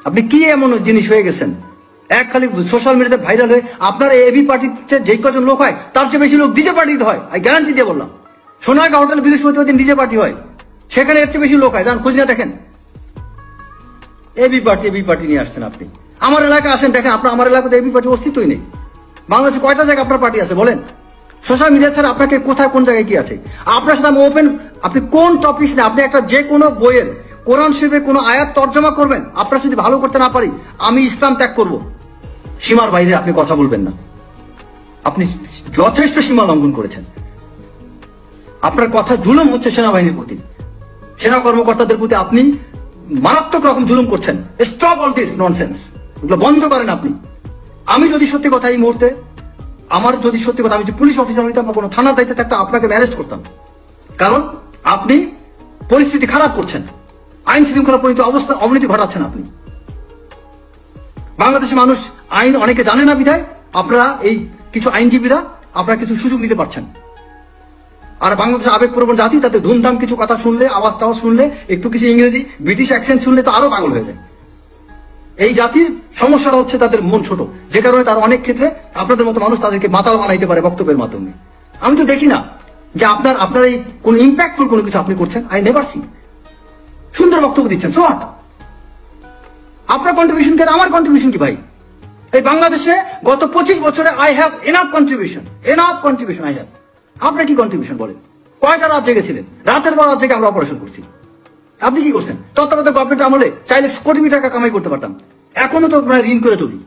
আপনি কি এমন জিনিস হয়ে গেছেন? এক খালি সোশ্যাল মিডিয়াতে ভাইরাল হয়ে আপনার এবি পার্টিতে যে কজন লোক হয় তার চেয়ে বেশি লোক ডিজে পার্টিতে হয়। আমি গ্যারান্টি দিয়ে বললাম, সোনাগা হোটেল বৃহস্পতিবার দিন ডিজে পার্টি হয়, সেখানে এর চেয়ে বেশি লোক হয়। যান খোঁজ না দেখেন। এবি পার্টি নিয়ে আসছেন আপনি। আমার এলাকায় আসেন, দেখেন আপনার আমার এলাকাতে এবি পার্টির অস্তিত্বই নেই। বাংলাদেশে কয়টা জায়গায় আপনার পার্টি আছে বলেন? সোশ্যাল মিডিয়া ছাড়া আপনাকে কোথায় কোন জায়গায় কি আছে? আপনার সাথে আমি ওপেন, আপনি কোন টপিক না, আপনি একটা যে কোনো বইয়ের কোরআন শরীফের কোনো আয়াত তর্জমা করবেন, আপনার যদি ভালো করতে না পারি আমি ইসলাম ত্যাগ করব। সীমার বাইরে আপনি কথা বলবেন না। আপনি যথেষ্ট সীমা লঙ্ঘন করেছেন। আপনার কথা জুলুম হচ্ছে সেনাবাহিনীর প্রতি, সেনা কর্মকর্তাদের প্রতি আপনি মারাত্মক রকম জুলুম করছেন। স্টপ অল দিস ননসেন্স, এগুলো বন্ধ করেন আপনি। আমি যদি সত্যি কথা এই মুহূর্তে, আমার যদি সত্যি কথা, আমি যে পুলিশ অফিসার হইতাম বা কোনো থানার দায়িত্বে থাকতাম, আপনাকে ম্যানেজ করতাম। কারণ আপনি পরিস্থিতি খারাপ করছেন, আইন শৃঙ্খলা পরিণত অবস্থা অবনতি ঘটাচ্ছেন আপনি। বাংলাদেশের মানুষ আইন অনেকে জানে না বিধায় আপনারা এই কিছু আইনজীবীরা আপনারা কিছু সুযোগ নিতে পারছেন। আর বাংলাদেশের আবেগপ্রবণ জাতি, তাতে ধুমধাম কিছু কথা শুনলে, আওয়াজ টাওয়াজ শুনলে, একটু কিছু ইংরেজি ব্রিটিশ অ্যাকসেন্ট শুনলে তো আরো পাগল হয়ে যায়। এই জাতির সমস্যাটা হচ্ছে তাদের মন ছোট, যে কারণে তারা অনেক ক্ষেত্রে আপনাদের মতো মানুষ তাদেরকে মাতাল বানাইতে পারে বক্তব্যের মাধ্যমে। আমি তো দেখি না যে আপনার এই কোন ইম্প্যাক্টফুল কোনো কিছু আপনি করছেন। I never see. সুন্দর বক্তব্য দিচ্ছেন, সো হোয়াট? আপনার কন্ট্রিবিউশন কেন, আমার কন্ট্রিবিউশন কি ভাই? এই বাংলাদেশে গত 25 বছরে I have enough contribution I have. আপনার কি কন্ট্রিবিউশন বলেন? কয়টা রাত জেগেছিলেন? রাতের পর রাত জেগে আমরা অপারেশন করছি। আপনি কি করছেন? তত্ত্বাবধায়ক গভর্নমেন্ট আমলে চাইলে কোটি টাকা কামাই করতে পারতাম। এখনো তো ঋণ করে চলি।